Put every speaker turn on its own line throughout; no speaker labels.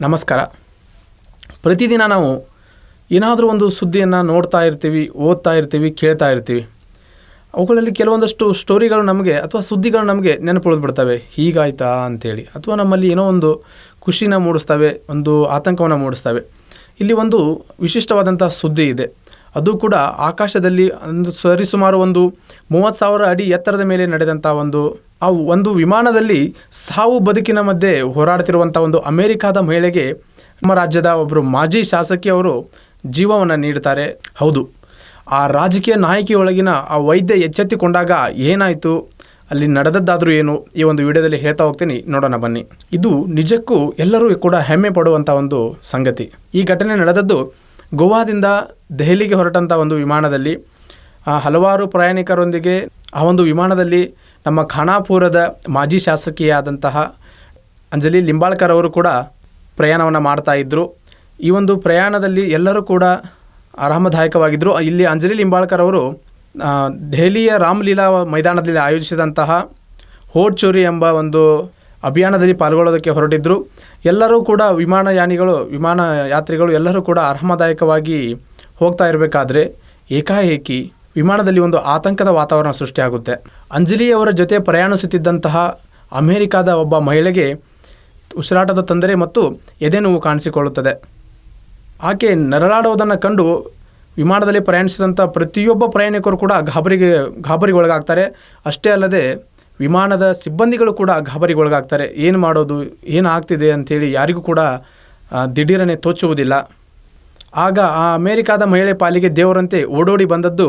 ನಮಸ್ಕಾರ. ಪ್ರತಿದಿನ ನಾವು ಏನಾದರೂ ಒಂದು ಸುದ್ದಿಯನ್ನು ನೋಡ್ತಾ ಇರ್ತೀವಿ, ಓದ್ತಾ ಇರ್ತೀವಿ, ಕೇಳ್ತಾ ಇರ್ತೀವಿ. ಅವುಗಳಲ್ಲಿ ಕೆಲವೊಂದಷ್ಟು ಸ್ಟೋರಿಗಳು ನಮಗೆ ಅಥವಾ ಸುದ್ದಿಗಳು ನಮಗೆ ನೆನಪುಳಿದ್ಬಿಡ್ತವೆ. ಹೀಗಾಯ್ತಾ ಅಂಥೇಳಿ, ಅಥವಾ ನಮ್ಮಲ್ಲಿ ಏನೋ ಒಂದು ಖುಷಿನ ಮೂಡಿಸ್ತವೆ, ಒಂದು ಆತಂಕವನ್ನು ಮೂಡಿಸ್ತವೆ. ಇಲ್ಲಿ ಒಂದು ವಿಶಿಷ್ಟವಾದಂಥ ಸುದ್ದಿ ಇದೆ. ಅದು ಕೂಡ ಆಕಾಶದಲ್ಲಿ ಸರಿಸುಮಾರು ಒಂದು 30,000 ಅಡಿ ಎತ್ತರದ ಮೇಲೆ ನಡೆದಂಥ ಒಂದು ವಿಮಾನದಲ್ಲಿ ಸಾವು ಬದುಕಿನ ಮಧ್ಯೆ ಹೋರಾಡ್ತಿರುವಂಥ ಒಂದು ಅಮೇರಿಕಾದ ಮಹಿಳೆಗೆ ನಮ್ಮ ರಾಜ್ಯದ ಒಬ್ಬರು ಮಾಜಿ ಶಾಸಕಿಯವರು ಜೀವವನ್ನು ನೀಡ್ತಾರೆ. ಹೌದು, ಆ ರಾಜಕೀಯ ನಾಯಕಿಯೊಳಗಿನ ಆ ವೈದ್ಯ ಎಚ್ಚೆತ್ತುಕೊಂಡಾಗ ಏನಾಯಿತು, ಅಲ್ಲಿ ನಡೆದದ್ದಾದರೂ ಏನು, ಈ ಒಂದು ವಿಡಿಯೋದಲ್ಲಿ ಹೇಳ್ತಾ ಹೋಗ್ತೀನಿ, ನೋಡೋಣ ಬನ್ನಿ. ಇದು ನಿಜಕ್ಕೂ ಎಲ್ಲರೂ ಕೂಡ ಹೆಮ್ಮೆ ಪಡುವಂಥ ಒಂದು ಸಂಗತಿ. ಈ ಘಟನೆ ನಡೆದದ್ದು ಗೋವಾದಿಂದ ದೆಹಲಿಗೆ ಹೊರಟಂಥ ಒಂದು ವಿಮಾನದಲ್ಲಿ ಹಲವಾರು ಪ್ರಯಾಣಿಕರೊಂದಿಗೆ ಆ ಒಂದು ವಿಮಾನದಲ್ಲಿ ನಮ್ಮ ಖಾನಾಪುರದ ಮಾಜಿ ಶಾಸಕಿಯಾದಂತಹ ಅಂಜಲಿ ಲಿಂಬಾಳ್ಕರ್ ಅವರು ಕೂಡ ಪ್ರಯಾಣವನ್ನು ಮಾಡ್ತಾ ಇದ್ದರು. ಈ ಒಂದು ಪ್ರಯಾಣದಲ್ಲಿ ಎಲ್ಲರೂ ಕೂಡ ಆರಾಮದಾಯಕವಾಗಿದ್ದರು. ಇಲ್ಲಿ ಅಂಜಲಿ ಲಿಂಬಾಳ್ಕರ್ ಅವರು ದೆಹಲಿಯ ರಾಮಲೀಲಾ ಮೈದಾನದಲ್ಲಿ ಆಯೋಜಿಸಿದಂತಹ ಹೋಡ್ ಚೋರಿ ಎಂಬ ಒಂದು ಅಭಿಯಾನದಲ್ಲಿ ಪಾಲ್ಗೊಳ್ಳೋದಕ್ಕೆ ಹೊರಟಿದ್ದರು. ಎಲ್ಲರೂ ಕೂಡ ವಿಮಾನ ಯಾತ್ರಿಗಳು ಎಲ್ಲರೂ ಕೂಡ ಆರಾಮದಾಯಕವಾಗಿ ಹೋಗ್ತಾ ಇರಬೇಕಾದ್ರೆ ಏಕಾಏಕಿ ವಿಮಾನದಲ್ಲಿ ಒಂದು ಆತಂಕದ ವಾತಾವರಣ ಸೃಷ್ಟಿಯಾಗುತ್ತೆ. ಅಂಜಲಿಯವರ ಜೊತೆ ಪ್ರಯಾಣಿಸುತ್ತಿದ್ದಂತಹ ಅಮೇರಿಕಾದ ಒಬ್ಬ ಮಹಿಳೆಗೆ ಉಸಿರಾಟದ ತೊಂದರೆ ಮತ್ತು ಎದೆನೋವು ಕಾಣಿಸಿಕೊಳ್ಳುತ್ತದೆ. ಆಕೆ ನರಳಾಡುವುದನ್ನು ಕಂಡು ವಿಮಾನದಲ್ಲಿ ಪ್ರಯಾಣಿಸಿದಂಥ ಪ್ರತಿಯೊಬ್ಬ ಪ್ರಯಾಣಿಕರು ಕೂಡ ಗಾಬರಿಗೊಳಗಾಗ್ತಾರೆ. ಅಷ್ಟೇ ಅಲ್ಲದೆ ವಿಮಾನದ ಸಿಬ್ಬಂದಿಗಳು ಕೂಡ ಗಾಬರಿಗೊಳಗಾಗ್ತಾರೆ. ಏನು ಮಾಡೋದು, ಏನು ಆಗ್ತಿದೆ ಅಂಥೇಳಿ ಯಾರಿಗೂ ಕೂಡ ದಿಢೀರನೆ ತೋಚುವುದಿಲ್ಲ. ಆಗ ಆ ಅಮೇರಿಕಾದ ಮಹಿಳೆ ಪಾಲಿಗೆ ದೇವರಂತೆ ಓಡೋಡಿ ಬಂದದ್ದು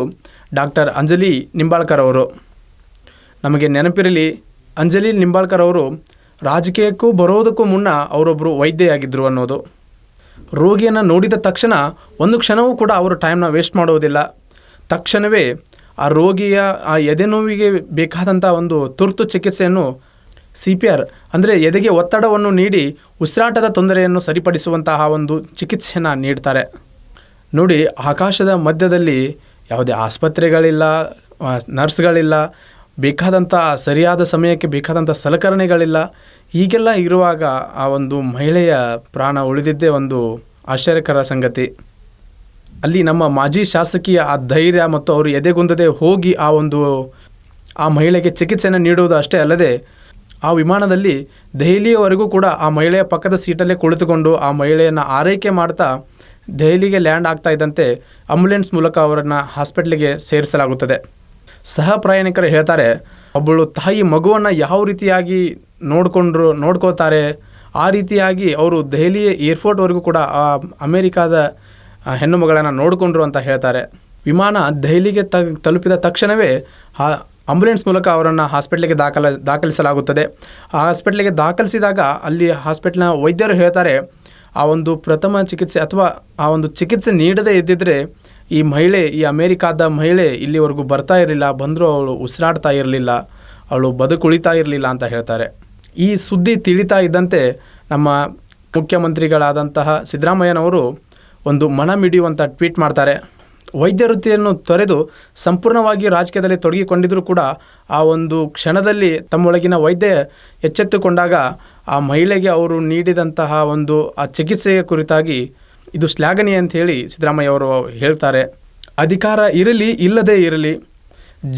ಡಾಕ್ಟರ್ ಅಂಜಲಿ ನಿಂಬಾಳ್ಕರ್ ಅವರು. ನಮಗೆ ನೆನಪಿರಲಿ, ಅಂಜಲಿ ನಿಂಬಾಳ್ಕರ್ ಅವರು ರಾಜಕೀಯಕ್ಕೂ ಬರೋದಕ್ಕೂ ಮುನ್ನ ಅವರೊಬ್ಬರು ವೈದ್ಯೆಯಾಗಿದ್ದರು ಅನ್ನೋದು. ರೋಗಿಯನ್ನು ನೋಡಿದ ತಕ್ಷಣ ಒಂದು ಕ್ಷಣವೂ ಕೂಡ ಅವರು ಟೈಮ್ನ ವೇಸ್ಟ್ ಮಾಡುವುದಿಲ್ಲ. ತಕ್ಷಣವೇ ಆ ರೋಗಿಯ ಆ ಎದೆನೋವಿಗೆ ಬೇಕಾದಂಥ ಒಂದು ತುರ್ತು ಚಿಕಿತ್ಸೆಯನ್ನು CPR ಅಂದರೆ ಎದೆಗೆ ಒತ್ತಡವನ್ನು ನೀಡಿ ಉಸಿರಾಟದ ತೊಂದರೆಯನ್ನು ಸರಿಪಡಿಸುವಂತಹ ಒಂದು ಚಿಕಿತ್ಸೆಯನ್ನು ನೀಡ್ತಾರೆ. ನೋಡಿ, ಆಕಾಶದ ಮಧ್ಯದಲ್ಲಿ ಯಾವುದೇ ಆಸ್ಪತ್ರೆಗಳಿಲ್ಲ, ನರ್ಸ್ಗಳಿಲ್ಲ, ಬೇಕಾದಂಥ ಸರಿಯಾದ ಸಮಯಕ್ಕೆ ಬೇಕಾದಂಥ ಸಲಕರಣೆಗಳಿಲ್ಲ. ಹೀಗೆಲ್ಲ ಇರುವಾಗ ಆ ಒಂದು ಮಹಿಳೆಯ ಪ್ರಾಣ ಉಳಿದಿದ್ದೇ ಒಂದು ಆಶ್ಚರ್ಯಕರ ಸಂಗತಿ. ಅಲ್ಲಿ ನಮ್ಮ ಮಾಜಿ ಶಾಸಕಿಯ ಆ ಧೈರ್ಯ ಮತ್ತು ಅವರು ಎದೆಗುಂದದೆ ಹೋಗಿ ಆ ಮಹಿಳೆಗೆ ಚಿಕಿತ್ಸೆಯನ್ನು ನೀಡುವುದು ಅಷ್ಟೇ ಅಲ್ಲದೆ ಆ ವಿಮಾನದಲ್ಲಿ ದೆಹಲಿಯವರೆಗೂ ಕೂಡ ಆ ಮಹಿಳೆಯ ಪಕ್ಕದ ಸೀಟಲ್ಲೇ ಕುಳಿತುಕೊಂಡು ಆ ಮಹಿಳೆಯನ್ನು ಆರೈಕೆ ಮಾಡ್ತಾ ದೆಹಲಿಗೆ ಲ್ಯಾಂಡ್ ಆಗ್ತಾ ಇದ್ದಂತೆ ಆಂಬ್ಯುಲೆನ್ಸ್ ಮೂಲಕ ಅವರನ್ನು ಹಾಸ್ಪಿಟ್ಲಿಗೆ ಸೇರಿಸಲಾಗುತ್ತದೆ. ಸಹ ಪ್ರಯಾಣಿಕರು ಹೇಳ್ತಾರೆ, ಒಬ್ಬಳು ತಾಯಿ ಮಗುವನ್ನು ಯಾವ ರೀತಿಯಾಗಿ ನೋಡ್ಕೋತಾರೆ ಆ ರೀತಿಯಾಗಿ ಅವರು ದೆಹಲಿ ಏರ್ಪೋರ್ಟ್ವರೆಗೂ ಕೂಡ ಆ ಅಮೇರಿಕಾದ ಹೆಣ್ಣು ಮಗಳನ್ನು ನೋಡಿಕೊಂಡ್ರು ಅಂತ ಹೇಳ್ತಾರೆ. ವಿಮಾನ ದೆಹಲಿಗೆ ತಲುಪಿದ ತಕ್ಷಣವೇ ಆಂಬ್ಯುಲೆನ್ಸ್ ಮೂಲಕ ಅವರನ್ನು ಹಾಸ್ಪಿಟ್ಲಿಗೆ ದಾಖಲಿಸಲಾಗುತ್ತದೆ. ಆ ಹಾಸ್ಪಿಟ್ಲಿಗೆ ದಾಖಲಿಸಿದಾಗ ಅಲ್ಲಿ ಹಾಸ್ಪಿಟ್ಲಿನ ವೈದ್ಯರು ಹೇಳ್ತಾರೆ, ಆ ಒಂದು ಪ್ರಥಮ ಚಿಕಿತ್ಸೆ ಅಥವಾ ಆ ಒಂದು ಚಿಕಿತ್ಸೆ ನೀಡದೇ ಇದ್ದಿದ್ದರೆ ಈ ಅಮೇರಿಕಾದ ಮಹಿಳೆ ಇಲ್ಲಿವರೆಗೂ ಬರ್ತಾ ಇರಲಿಲ್ಲ, ಬಂದರೂ ಅವಳು ಉಸಿರಾಡ್ತಾ ಇರಲಿಲ್ಲ, ಅವಳು ಬದುಕುಳಿತಾ ಇರಲಿಲ್ಲ ಅಂತ ಹೇಳ್ತಾರೆ. ಈ ಸುದ್ದಿ ತಿಳಿತಾ ಇದ್ದಂತೆ ನಮ್ಮ ಮುಖ್ಯಮಂತ್ರಿಗಳಾದಂತಹ ಸಿದ್ದರಾಮಯ್ಯನವರು ಒಂದು ಮನಮಿಡಿಯುವಂಥ ಟ್ವೀಟ್ ಮಾಡ್ತಾರೆ. ವೈದ್ಯ ವೃತ್ತಿಯನ್ನು ತೊರೆದು ಸಂಪೂರ್ಣವಾಗಿ ರಾಜಕೀಯದಲ್ಲಿ ತೊಡಗಿಕೊಂಡಿದ್ದರೂ ಕೂಡ ಆ ಒಂದು ಕ್ಷಣದಲ್ಲಿ ತಮ್ಮೊಳಗಿನ ವೈದ್ಯ ಎಚ್ಚೆತ್ತುಕೊಂಡಾಗ ಆ ಮಹಿಳೆಗೆ ಅವರು ನೀಡಿದಂತಹ ಆ ಚಿಕಿತ್ಸೆಯ ಕುರಿತಾಗಿ ಇದು ಶ್ಲಾಘನೀಯ ಅಂತ ಹೇಳಿ ಸಿದ್ದರಾಮಯ್ಯ ಅವರು ಹೇಳ್ತಾರೆ. ಅಧಿಕಾರ ಇರಲಿ ಇಲ್ಲದೇ ಇರಲಿ,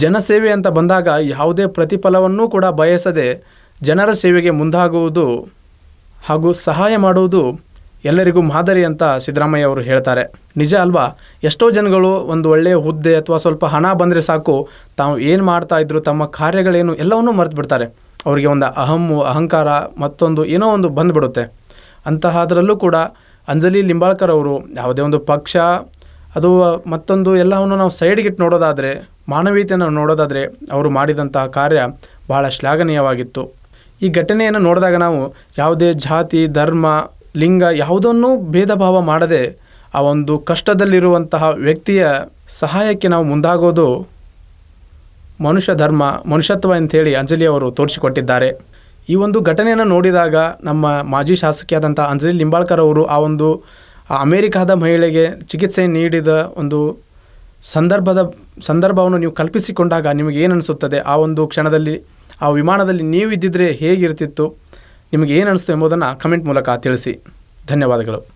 ಜನಸೇವೆ ಅಂತ ಬಂದಾಗ ಯಾವುದೇ ಪ್ರತಿಫಲವನ್ನೂ ಕೂಡ ಬಯಸದೆ ಜನರ ಸೇವೆಗೆ ಮುಂದಾಗುವುದು ಹಾಗೂ ಸಹಾಯ ಮಾಡುವುದು ಎಲ್ಲರಿಗೂ ಮಾದರಿ ಅಂತ ಸಿದ್ದರಾಮಯ್ಯ ಅವರು ಹೇಳ್ತಾರೆ. ನಿಜ ಅಲ್ವಾ? ಎಷ್ಟೋ ಜನಗಳು ಒಂದು ಒಳ್ಳೆಯ ಹುದ್ದೆ ಅಥವಾ ಸ್ವಲ್ಪ ಹಣ ಬಂದರೆ ಸಾಕು, ತಾವು ಏನು ಮಾಡ್ತಾಯಿದ್ರು, ತಮ್ಮ ಕಾರ್ಯಗಳೇನು ಎಲ್ಲವನ್ನೂ ಮರೆತು ಬಿಡ್ತಾರೆ. ಅವರಿಗೆ ಒಂದು ಅಹಂಕಾರ ಮತ್ತೊಂದು ಏನೋ ಒಂದು ಬಂದುಬಿಡುತ್ತೆ. ಅಂತಹದರಲ್ಲೂ ಕೂಡ ಅಂಜಲಿ ಲಿಂಬಾಳ್ಕರ್ ಅವರು ಯಾವುದೇ ಒಂದು ಪಕ್ಷ ಅದು ಮತ್ತೊಂದು ಎಲ್ಲವನ್ನು ನಾವು ಸೈಡ್ಗಿಟ್ಟು ನೋಡೋದಾದರೆ, ಮಾನವೀಯತೆಯನ್ನು ನೋಡೋದಾದರೆ ಅವರು ಮಾಡಿದಂತಹ ಕಾರ್ಯ ಬಹಳ ಶ್ಲಾಘನೀಯವಾಗಿತ್ತು. ಈ ಘಟನೆಯನ್ನು ನೋಡಿದಾಗ ನಾವು ಯಾವುದೇ ಜಾತಿ, ಧರ್ಮ, ಲಿಂಗ ಯಾವುದನ್ನೂ ಭೇದ ಭಾವ ಮಾಡದೆ ಆ ಒಂದು ಕಷ್ಟದಲ್ಲಿರುವಂತಹ ವ್ಯಕ್ತಿಯ ಸಹಾಯಕ್ಕೆ ನಾವು ಮುಂದಾಗೋದು ಮನುಷ್ಯತ್ವ ಅಂಥೇಳಿ ಅಂಜಲಿ ಅವರು ತೋರಿಸಿಕೊಟ್ಟಿದ್ದಾರೆ. ಈ ಒಂದು ಘಟನೆಯನ್ನು ನೋಡಿದಾಗ ನಮ್ಮ ಮಾಜಿ ಶಾಸಕಿಯಾದಂಥ ಅಂಜಲಿ ಲಿಂಬಾಳ್ಕರ್ ಅವರು ಆ ಅಮೇರಿಕಾದ ಮಹಿಳೆಗೆ ಚಿಕಿತ್ಸೆ ನೀಡಿದ ಒಂದು ಸಂದರ್ಭವನ್ನು ನೀವು ಕಲ್ಪಿಸಿಕೊಂಡಾಗ ನಿಮಗೆ ಏನು ಅನಿಸುತ್ತದೆ? ಆ ಒಂದು ಕ್ಷಣದಲ್ಲಿ ಆ ವಿಮಾನದಲ್ಲಿ ನೀವು ಇದ್ದಿದ್ರೆ ಹೇಗಿರ್ತಿತ್ತು? ನಿಮಗೆ ಏನು ಅನಿಸ್ತು ಎಂಬುದನ್ನು ಕಮೆಂಟ್ ಮೂಲಕ ತಿಳಿಸಿ. ಧನ್ಯವಾದಗಳು.